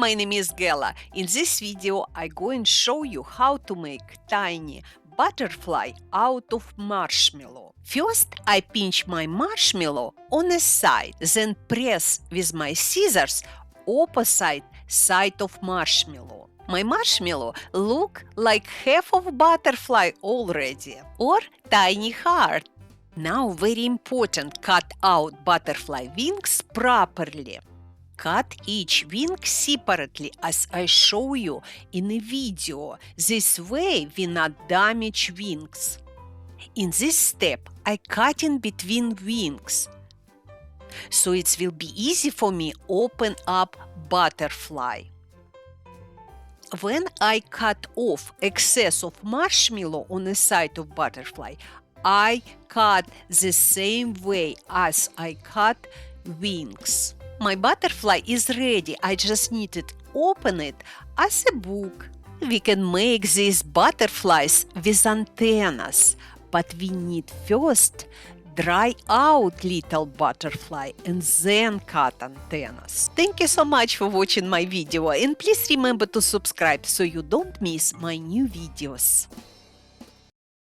my name is Gala. In this video, I'm going to show you how to make tiny butterfly out of marshmallow. First, I pinch my marshmallow on a side, then press with my scissors opposite side of marshmallow. My marshmallow look like half of butterfly already, or tiny heart. Now very important, cut out butterfly wings properly. Cut each wing separately as I show you in a video. This way we not damage wings. In this step, I cut in between wings, so it will be easy for me open up butterfly. When I cut off excess of marshmallow on the side of butterfly, I cut the same way as I cut wings. My butterfly is ready. I just need to open it as a book. We can make these butterflies with antennas, but we need first dry out little butterfly and then cut antennas. Thank you so much for watching my video, and please remember to subscribe so you don't miss my new videos.